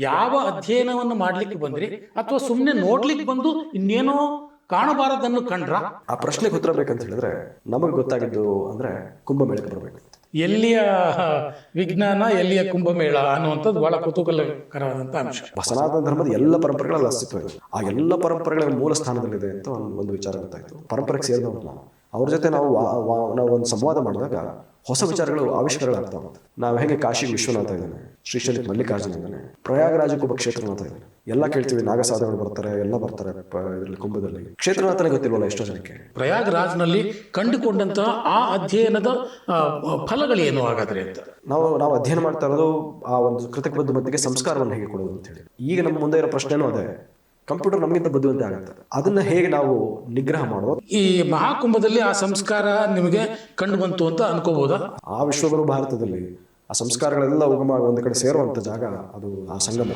ಯಾವ ಅಧ್ಯಯನವನ್ನು ಮಾಡ್ಲಿಕ್ಕೆ ಬಂದ್ರಿ ಅಥವಾ ಸುಮ್ಮನೆ ನೋಡ್ಲಿಕ್ಕೆ ಬಂದು ಇನ್ನೇನೋ ಕಾಣಬಾರದನ್ನು ಕಂಡ್ರ? ಆ ಪ್ರಶ್ನೆಗೆ ಉತ್ತರ ಬೇಕಂತ ಹೇಳಿದ್ರೆ ನಮಗೆ ಗೊತ್ತಾಗಿದ್ದು ಅಂದ್ರೆ ಕುಂಭಮೇಳಕ್ಕೆ ಬರಬೇಕು. ಎಲ್ಲಿಯ ವಿಜ್ಞಾನ, ಎಲ್ಲಿಯ ಕುಂಭಮೇಳ ಅನ್ನುವಂಥದ್ದು ಬಹಳ ಕುತೂಹಲಕರವಾದಂಥ ಅಂಶ. ಸನಾತನ ಧರ್ಮದ ಎಲ್ಲ ಪರಂಪರೆಗಳಲ್ಲಿ ಅಸ್ತಿತ್ವ ಇದೆ. ಆ ಎಲ್ಲ ಪರಂಪರೆಗಳ ಮೂಲ ಸ್ಥಾನದಲ್ಲಿದೆ ಅಂತ ಒಂದು ವಿಚಾರ ಗೊತ್ತಾಯ್ತು. ಪರಂಪರೆಗೆ ಸೇರಿದವರು ನಾವು, ಅವ್ರ ಜೊತೆ ನಾವು ಒಂದು ಸಂವಾದ ಮಾಡಿದಾಗ ಹೊಸ ವಿಚಾರಗಳು ಆವಿಷ್ಕಾರಗಳಾಗ್ತಾ ಹೋಗುತ್ತೆ. ನಾವು ಹೇಗೆ ಕಾಶಿ ವಿಶ್ವನಾಥ ಇದ್ದಾನೆ, ಶ್ರೀಶೈಲಕ್ಕೆ ಮಲ್ಲಿಕಾರ್ಜುನ ಇದ್ದಾನೆ, ಪ್ರಯಾಗರಾಜ ಕುಂಭ ಕ್ಷೇತ್ರನಾಥ ಇದ್ದಾನೆ, ಎಲ್ಲ ಕೇಳ್ತೀವಿ. ನಾಗಸಾಧಗಳು ಬರ್ತಾರೆ, ಎಲ್ಲ ಬರ್ತಾರೆ ಇದರಲ್ಲಿ ಕುಂಭದಲ್ಲಿ. ಕ್ಷೇತ್ರನಾಥನೇ ಗೊತ್ತಿಲ್ವಲ್ಲ ಎಷ್ಟೋ ಜನಕ್ಕೆ. ಪ್ರಯಾಗರಾಜ್ನಲ್ಲಿ ಕಂಡುಕೊಂಡಂತಹ ಆ ಅಧ್ಯಯನದ ಫಲಗಳೇನು ಹಾಗಾದ್ರೆ ಅಂತ ನಾವು ಅಧ್ಯಯನ ಮಾಡ್ತಾ ಇರೋದು ಆ ಒಂದು ಕೃತಕ ಮಧ್ಯೆ ಸಂಸ್ಕಾರವನ್ನು ಹೇಗೆ ಕೊಡೋದು ಅಂತ ಹೇಳಿ. ಈಗ ನಮ್ಮ ಮುಂದೆ ಇರೋ ಪ್ರಶ್ನೆನೂ ಅದೇ, ಕಂಪ್ಯೂಟರ್ ನಮಗಿಂತ ಬುದ್ಧಿವಂತೆ ಆಗುತ್ತೆ, ಅದನ್ನ ಹೇಗೆ ನಾವು ನಿಗ್ರಹ ಮಾಡೋದು? ಈ ಮಹಾಕುಂಭದಲ್ಲಿ ಆ ಸಂಸ್ಕಾರ ನಿಮಗೆ ಕಂಡು ಬಂತು ಅಂತ ಅನ್ಕೋಬಹುದಾ? ಆ ವಿಶ್ವಗುರು ಭಾರತದಲ್ಲಿ ಆ ಸಂಸ್ಕಾರಗಳೆಲ್ಲ ಉಗಮ ಒಂದು ಕಡೆ ಸೇರುವಂತ ಜಾಗ ಅದು ಆ ಸಂಗಮ.